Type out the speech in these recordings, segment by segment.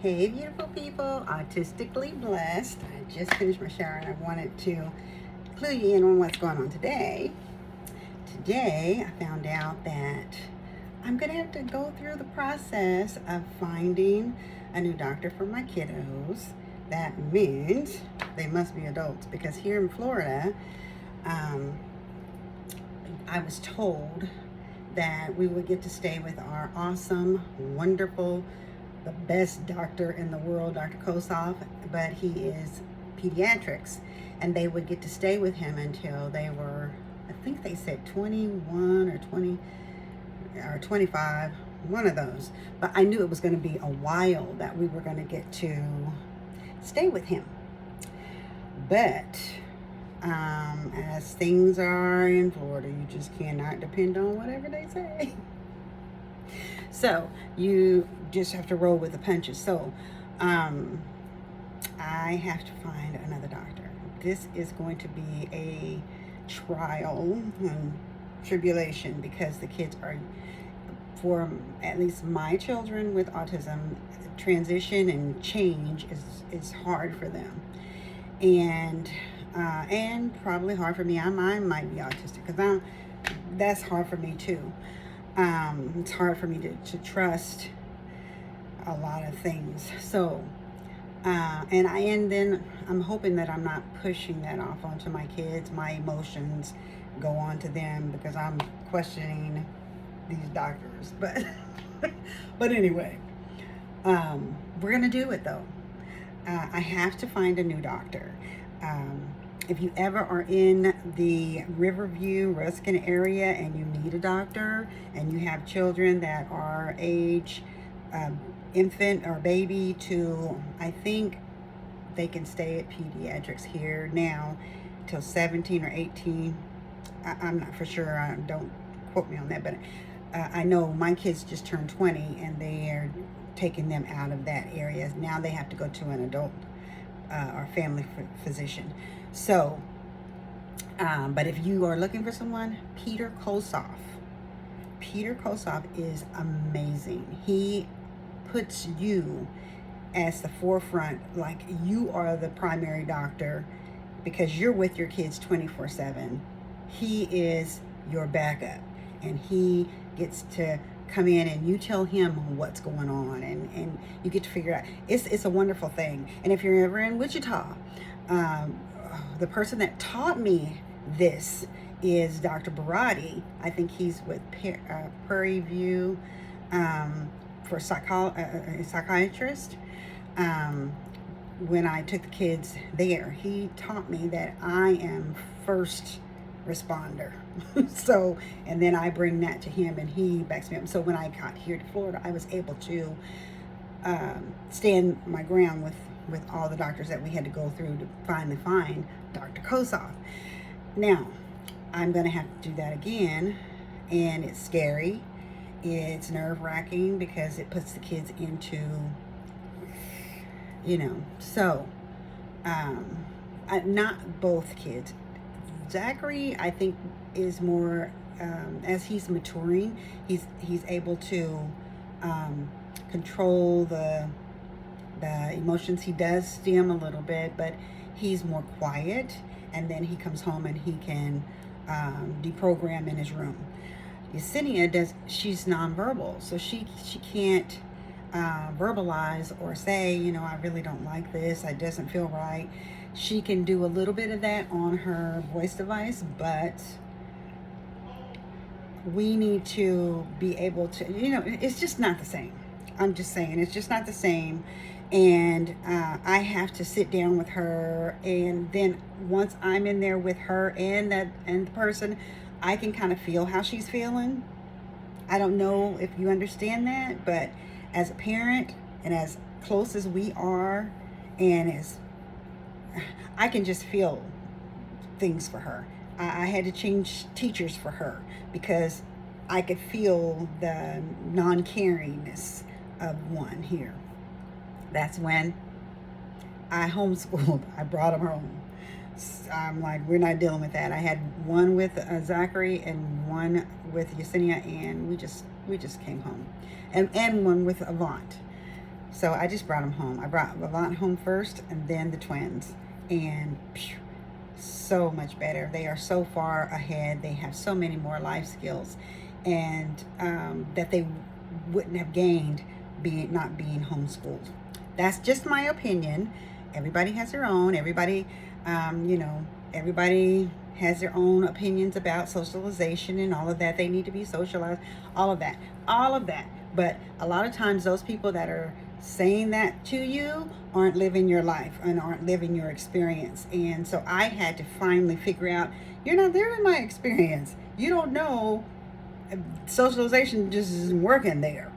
Hey, beautiful people, autistically blessed. I just finished my shower and I wanted to clue you in on what's going on today. Today, I found out that I'm going to have to go through the process of finding a new doctor for my kiddos. That means they must be adults because here in Florida, I was told that we would get to stay with our awesome, wonderful, the best doctor in the world, Dr. Kosoff, but he is pediatrics, and they would get to stay with him until they were, I think they said 21 or 20 or 25, one of those. But I knew it was going to be a while that we were going to get to stay with him. But as things are in Florida, you just cannot depend on whatever they say. So you just have to roll with the punches. So I have to find another doctor. This is going to be a trial and tribulation because the kids are, for at least my children with autism, transition and change is hard for them. And probably hard for me. I might be autistic because that's hard for me too. It's hard for me to trust a lot of things. So, and then I'm hoping that I'm not pushing that off onto my kids. My emotions go on to them because I'm questioning these doctors. But, but anyway, we're gonna do it though. I have to find a new doctor. If you ever are in the Riverview, Ruskin area and you need a doctor and you have children that are age infant or baby to, I think they can stay at Pediatrics here now till 17 or 18. I'm not for sure. Don't quote me on that, but I know my kids just turned 20 and they are taking them out of that area. Now they have to go to an adult or family physician. So, but if you are looking for someone, Peter Kosoff is amazing. He puts you as the forefront, like you are the primary doctor because you're with your kids 24/7. He is your backup and he gets to come in and you tell him what's going on and you get to figure out. It's a wonderful thing. And if you're ever in Wichita, the person that taught me this is Dr. Barati. I think he's with Prairie View for psychiatrist. When I took the kids there, he taught me that I am first responder. So, and then I bring that to him and he backs me up. So when I got here to Florida, I was able to stand my ground with all the doctors that we had to go through to finally find Dr. Kosoff. Now, I'm going to have to do that again, and it's scary. It's nerve-wracking because it puts the kids into, so, not both kids. Zachary, I think, is more, as he's maturing, he's able to control the emotions. He does stim a little bit, but he's more quiet, and then he comes home and he can deprogram in his room. Yesenia she's nonverbal, so she can't verbalize or say, I really don't like this, it doesn't feel right. She can do a little bit of that on her voice device, but we need to be able to, it's just not the same. I'm just saying, it's just not the same. And I have to sit down with her, and then once I'm in there with her and the person, I can kind of feel how she's feeling. I don't know if you understand that, but as a parent and as close as we are, and as I can just feel things for her. I had to change teachers for her because I could feel the non-caringness of one here. That's when I homeschooled. I brought them home. I'm like, we're not dealing with that. I had one with Zachary and one with Yesenia, and we just came home, and one with Avant. So I just brought them home. I brought Levant home first and then the twins. And so much better. They are so far ahead. They have so many more life skills, and that they wouldn't have gained not being homeschooled. That's just my opinion. Everybody has their own. Everybody, everybody has their own opinions about socialization and all of that. They need to be socialized. All of that. All of that. But a lot of times, those people that are saying that to you aren't living your life and aren't living your experience. And so I had to finally figure out, you're not there in my experience. You don't know. Socialization just isn't working there.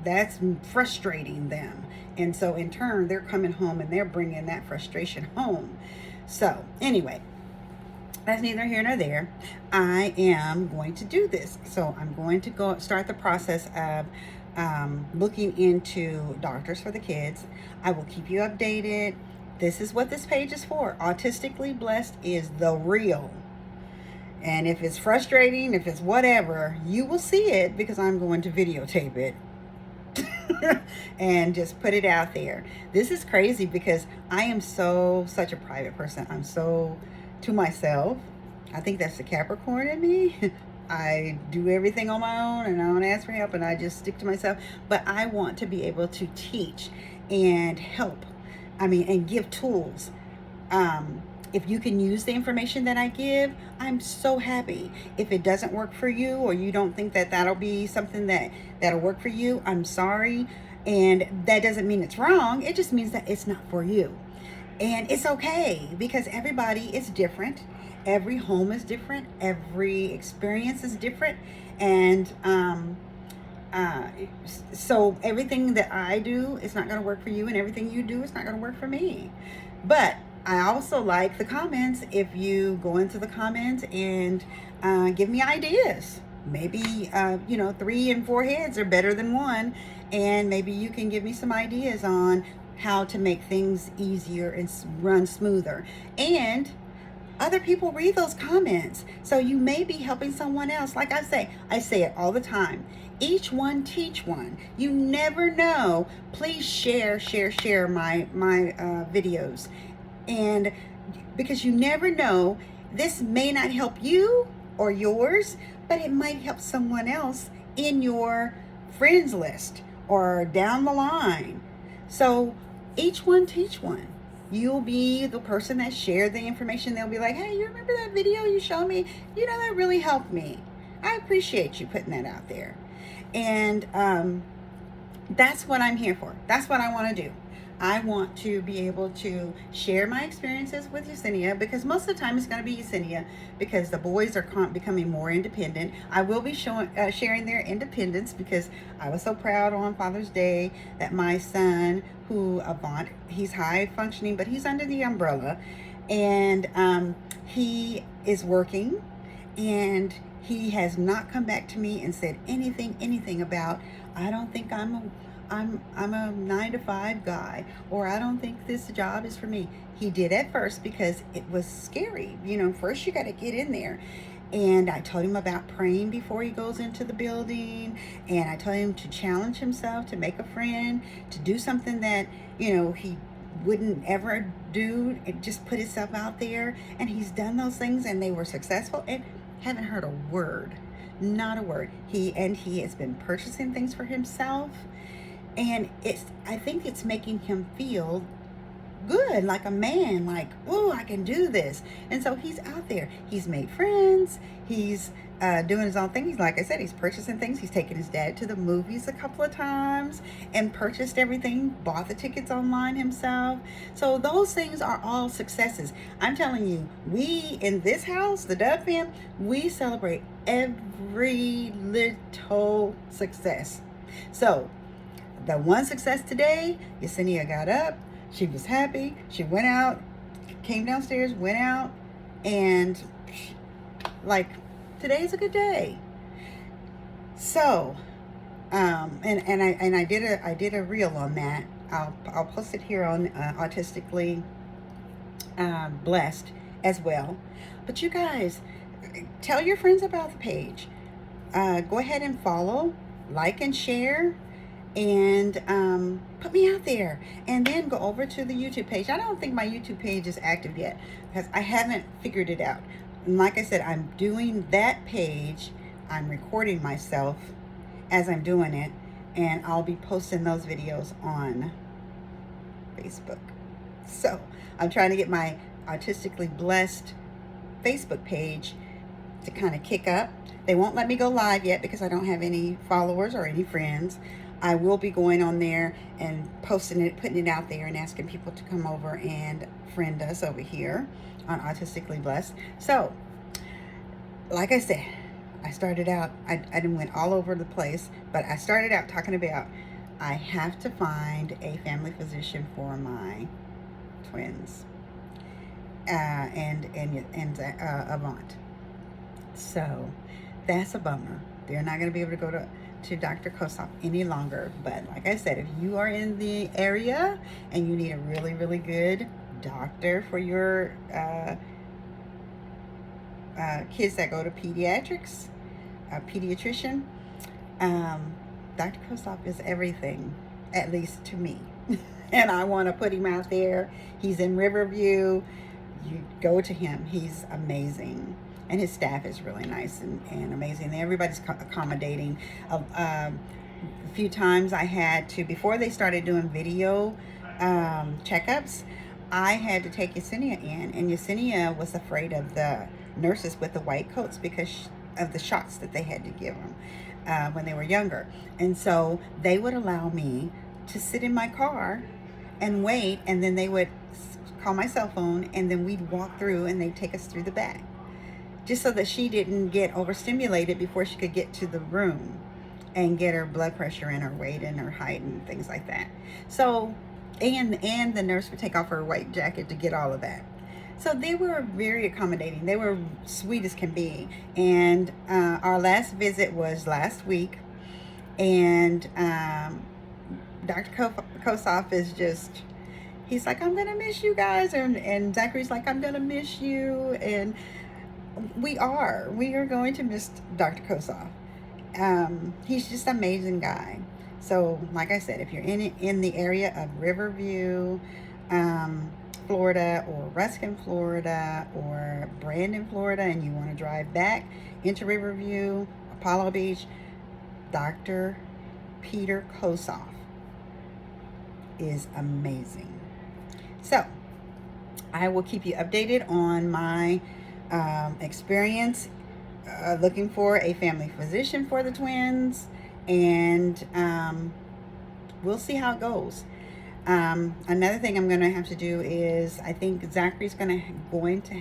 That's frustrating them. And so in turn, they're coming home and they're bringing that frustration home. So anyway, that's neither here nor there. I am going to do this. So I'm going to go start the process of looking into doctors for the kids. I will keep you updated. This is what this page is for. Autistically Blessed is the real. And if it's frustrating, if it's whatever, you will see it because I'm going to videotape it and just put it out there. This is crazy because I am such a private person. I'm so to myself. I think that's the Capricorn in me. I do everything on my own and I don't ask for help and I just stick to myself. But I want to be able to teach and help. And give tools. If you can use the information that I give, I'm so happy. If it doesn't work for you or you don't think that that'll be something that'll work for you, I'm sorry. And that doesn't mean it's wrong. It just means that it's not for you. And it's okay because everybody is different. Every home is different. Every experience is different. And so everything that I do is not going to work for you, and everything you do is not going to work for me. But I also like the comments. If you go into the comments and give me ideas, maybe 3 and 4 heads are better than one, and maybe you can give me some ideas on how to make things easier and run smoother. And other people read those comments, so you may be helping someone else. Like I say it all the time. Each one teach one. You never know. Please share my videos, and because you never know, this may not help you or yours, but it might help someone else in your friends list or down the line. So each one teach one. You'll be the person that shared the information. They'll be like, hey, you remember that video you showed me? That really helped me. I appreciate you putting that out there. And that's what I'm here for. That's what I want to do. I want to be able to share my experiences with Yesenia, because most of the time it's going to be Yesenia, because the boys are becoming more independent. I will be sharing their independence, because I was so proud on Father's Day that my son, Avant, he's high functioning, but he's under the umbrella, and he is working, and he has not come back to me and said anything about, I don't think I'm a 9-to-5 guy, or I don't think this job is for me. He did at first because it was scary. First you got to get in there. And I told him about praying before he goes into the building. And I told him to challenge himself, to make a friend, to do something that, he wouldn't ever do, and just put himself out there. And he's done those things and they were successful, and haven't heard a word, not a word. He has been purchasing things for himself. And I think it's making him feel good, like a man, like, oh, I can do this. And so he's out there. He's made friends. He's doing his own thing. He's, like I said, he's purchasing things. He's taken his dad to the movies a couple of times and purchased everything, bought the tickets online himself. So those things are all successes. I'm telling you, we in this house, the Dove fam, we celebrate every little success. So the one success today, Yesenia got up, she was happy, she went out, came downstairs, went out, and like, today's a good day. So, and I did a reel on that. I'll post it here on Autistically Blessed as well. But you guys, tell your friends about the page. Go ahead and follow, like, and share. and put me out there, and then go over to the YouTube page. I don't think my YouTube page is active yet because I haven't figured it out. And like I said, I'm doing that page. I'm recording myself as I'm doing it, and I'll be posting those videos on Facebook. So I'm trying to get my Artistically Blessed Facebook page to kind of kick up. They won't let me go live yet because I don't have any followers or any friends. I will be going on there and posting it, putting it out there, and asking people to come over and friend us over here on Artistically Blessed. So, like I said, I started out, I went all over the place, but I started out talking about I have to find a family physician for my twins, and Avant. So that's a bummer. They're not going to be able to go to Dr. Kossoff any longer. But like I said, if you are in the area and you need a really, really good doctor for your kids that go to Pediatrics, a pediatrician, Dr. Kossoff is everything, at least to me. And I want to put him out there. He's in Riverview. You go to him. He's amazing. And his staff is really nice and amazing. Everybody's accommodating. A few times I had to, before they started doing video checkups, I had to take Yesenia in. And Yesenia was afraid of the nurses with the white coats because of the shots that they had to give them when they were younger. And so they would allow me to sit in my car and wait, and then they would call my cell phone, and then we'd walk through, and they'd take us through the back, just so that she didn't get overstimulated before she could get to the room and get her blood pressure and her weight and her height and things like that. So, and the nurse would take off her white jacket to get all of that. So they were very accommodating. They were sweet as can be. And our last visit was last week, and Dr. Kossoff is just, he's like, I'm gonna miss you guys, and Zachary's like, I'm gonna miss you, and we are going to miss Dr. Kossoff. He's just an amazing guy. So like I said, if you're in the area of Riverview, Florida, or Ruskin, Florida, or Brandon, Florida, and you want to drive back into Riverview, Apollo Beach, Dr. Peter Kossoff is amazing. So I will keep you updated on my experience looking for a family physician for the twins, and we'll see how it goes. Another thing I'm going to have to do is, I think Zachary's going to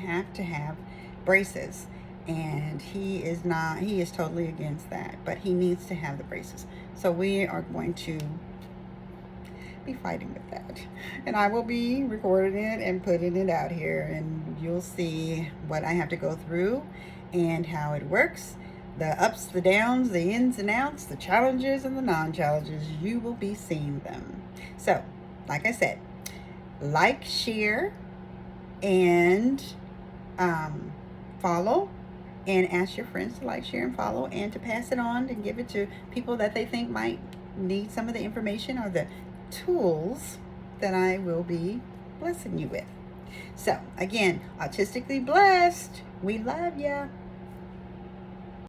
have braces, and he is totally against that, but he needs to have the braces. So we are going to be fighting with that, and I will be recording it and putting it out here, and you'll see what I have to go through and how it works, the ups, the downs, the ins and outs, the challenges and the non-challenges. You will be seeing them. So like I said, like, share, and follow, and ask your friends to like, share, and follow, and to pass it on and give it to people that they think might need some of the information or the tools that I will be blessing you with. So again, Artistically Blessed, we love ya.